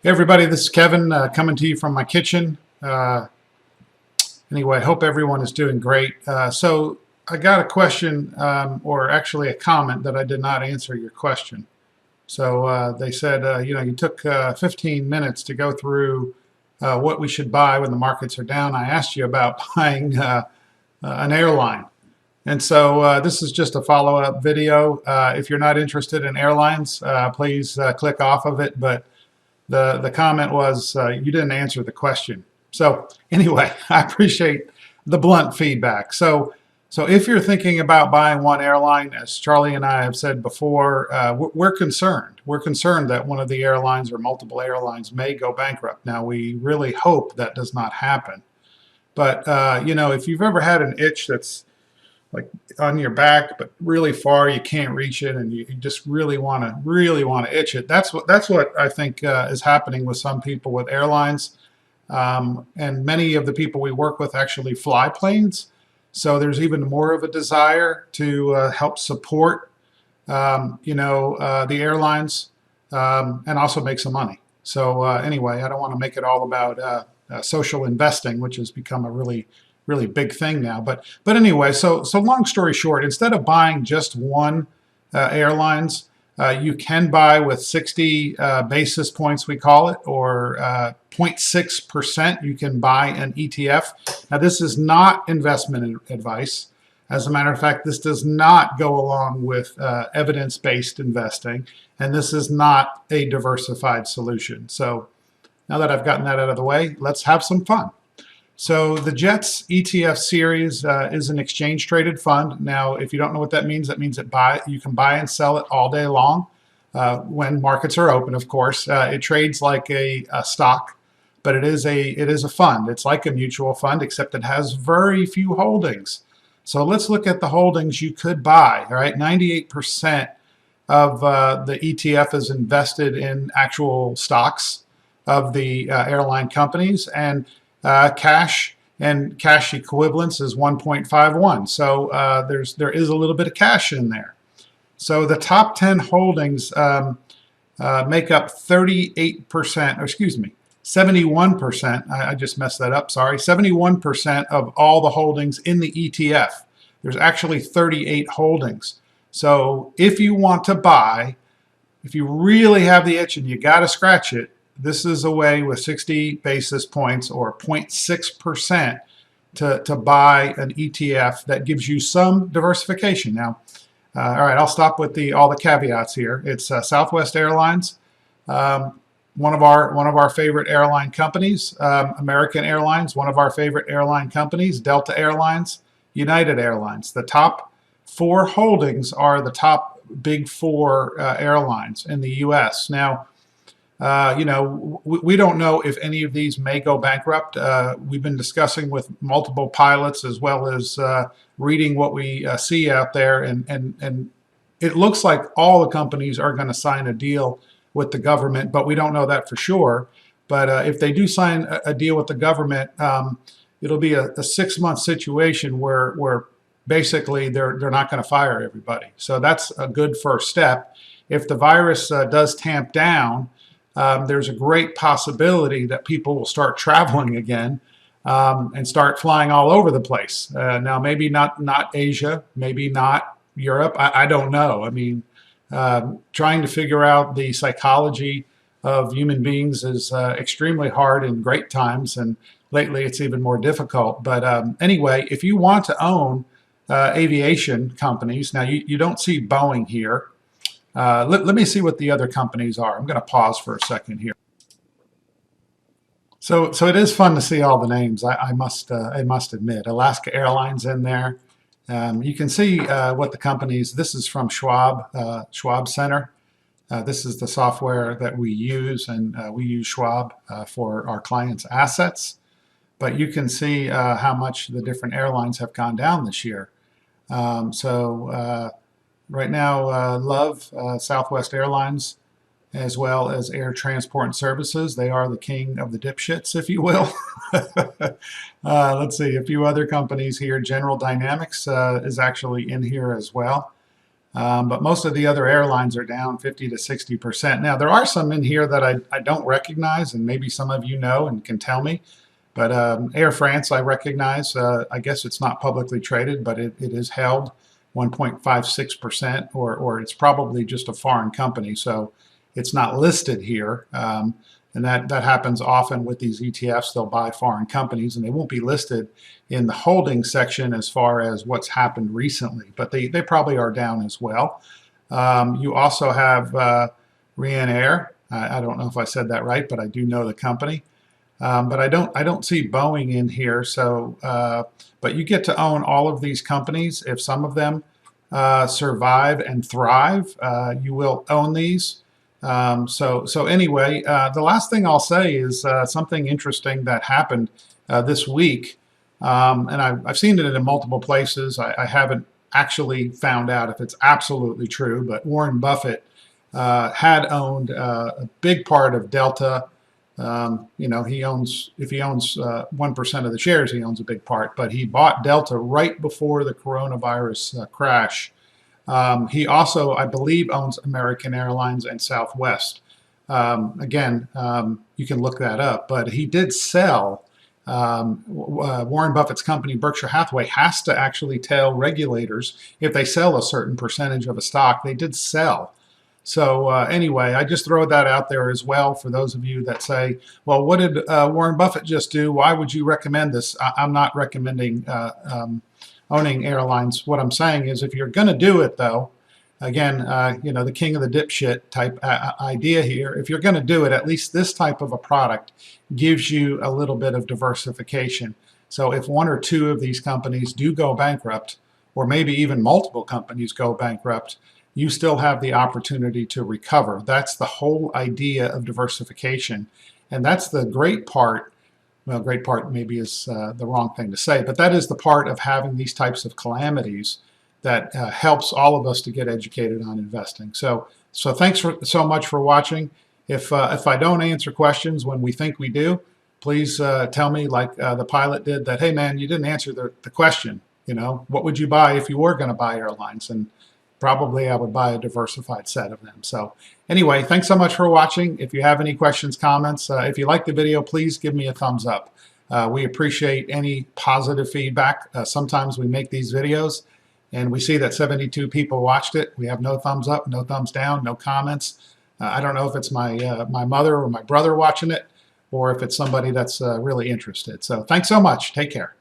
Hey everybody, this is Kevin coming to you from my kitchen. Anyway, I hope everyone is doing great. So I got a question, or actually a comment that I did not answer your question. So they said, you took 15 minutes to go through what we should buy when the markets are down. I asked you about buying an airline. And so this is just a follow-up video. If you're not interested in airlines, please click off of it. But the comment was you didn't answer the question. So anyway, I appreciate the blunt feedback. So if you're thinking about buying one airline, as Charlie and I have said before, we're concerned. We're concerned that one of the airlines or multiple airlines may go bankrupt. Now, we really hope that does not happen. But, if you've ever had an itch that's like on your back, but really far, you can't reach it, and you just really want to itch it. That's what I think is happening with some people with airlines, and many of the people we work with actually fly planes. So there's even more of a desire to help support, the airlines, and also make some money. So anyway, I don't want to make it all about social investing, which has become a really big thing now. But anyway, so long story short, instead of buying just one airlines, you can buy with 60 basis points, we call it, or 0.6%. You can buy an ETF. Now, this is not investment advice. As a matter of fact, this does not go along with evidence-based investing, and this is not a diversified solution. So now that I've gotten that out of the way, let's have some fun. So the JETS ETF series is an exchange-traded fund. Now, if you don't know what that means that you can buy and sell it all day long when markets are open, of course. It trades like a stock, but it is a fund. It's like a mutual fund, except it has very few holdings. So let's look at the holdings you could buy. All right, 98% of the ETF is invested in actual stocks of the airline companies, and cash and cash equivalents is 1.51. So there is a little bit of cash in there. So the top 10 holdings make up 38%, or excuse me, 71%. I just messed that up, sorry. 71% of all the holdings in the ETF. There's actually 38 holdings. So if you want to buy, if you really have the itch and you got to scratch it, this is a way with 60 basis points or 0.6% to buy an ETF that gives you some diversification. Now, all right, I'll stop with all the caveats here. It's Southwest Airlines, one of our favorite airline companies. American Airlines, one of our favorite airline companies. Delta Airlines, United Airlines. The top four holdings are the top big four airlines in the U.S. Now, we don't know if any of these may go bankrupt. We've been discussing with multiple pilots as well as reading what we see out there, and it looks like all the companies are going to sign a deal with the government, but we don't know that for sure. But if they do sign a deal with the government, it'll be a 6-month situation where basically they're not going to fire everybody. So that's a good first step. If the virus does tamp down, there's a great possibility that people will start traveling again and start flying all over the place. Now, maybe not Asia, maybe not Europe. I don't know. I mean, trying to figure out the psychology of human beings is extremely hard in great times, and lately it's even more difficult. But anyway, if you want to own aviation companies, now you don't see Boeing here. Let me see what the other companies are. I'm going to pause for a second here. So it is fun to see all the names. I must admit, Alaska Airlines in there. You can see what the companies. This is from Schwab Center. This is the software that we use, and we use Schwab for our clients' assets. But you can see how much the different airlines have gone down this year. Right now, love Southwest Airlines as well as Air Transport and Services. They are the king of the dipshits, if you will. Let's see, a few other companies here. General Dynamics is actually in here as well. But most of the other airlines are down 50 to 60%. Now, there are some in here that I don't recognize, and maybe some of you know and can tell me. But Air France, I recognize. I guess it's not publicly traded, but it is held 1.56%, or it's probably just a foreign company, so it's not listed here. And that happens often with these ETFs. They'll buy foreign companies, and they won't be listed in the holding section as far as what's happened recently, but they probably are down as well. You also have Ryanair. I don't know if I said that right, but I do know the company. But I don't see Boeing in here. So, but you get to own all of these companies. If some of them survive and thrive, you will own these. So anyway, the last thing I'll say is something interesting that happened this week, and I've seen it in multiple places. I haven't actually found out if it's absolutely true, but Warren Buffett had owned a big part of Delta. You know, if he owns 1% of the shares, he owns a big part, but he bought Delta right before the coronavirus crash. He also, I believe, owns American Airlines and Southwest. Again, you can look that up, but he did sell. Warren Buffett's company, Berkshire Hathaway, has to actually tell regulators if they sell a certain percentage of a stock. They did sell. So anyway, I just throw that out there as well for those of you that say, well, what did Warren Buffett just do? Why would you recommend this? I'm not recommending owning airlines. What I'm saying is if you're going to do it, though, again, you know, the king of the dipshit type idea here, if you're going to do it, at least this type of a product gives you a little bit of diversification. So if one or two of these companies do go bankrupt, or maybe even multiple companies go bankrupt, you still have the opportunity to recover. That's the whole idea of diversification. And that's the great part. Well, great part maybe is the wrong thing to say, but that is the part of having these types of calamities that helps all of us to get educated on investing. So thanks so much for watching. If I don't answer questions when we think we do, please tell me, like the pilot did, that, hey man, you didn't answer the question. You know, what would you buy if you were going to buy airlines? And probably I would buy a diversified set of them. So anyway, thanks so much for watching. If you have any questions, comments, if you like the video, please give me a thumbs up. We appreciate any positive feedback. Sometimes we make these videos and we see that 72 people watched it. We have no thumbs up, no thumbs down, no comments. I don't know if it's my mother or my brother watching it, or if it's somebody that's really interested. So thanks so much. Take care.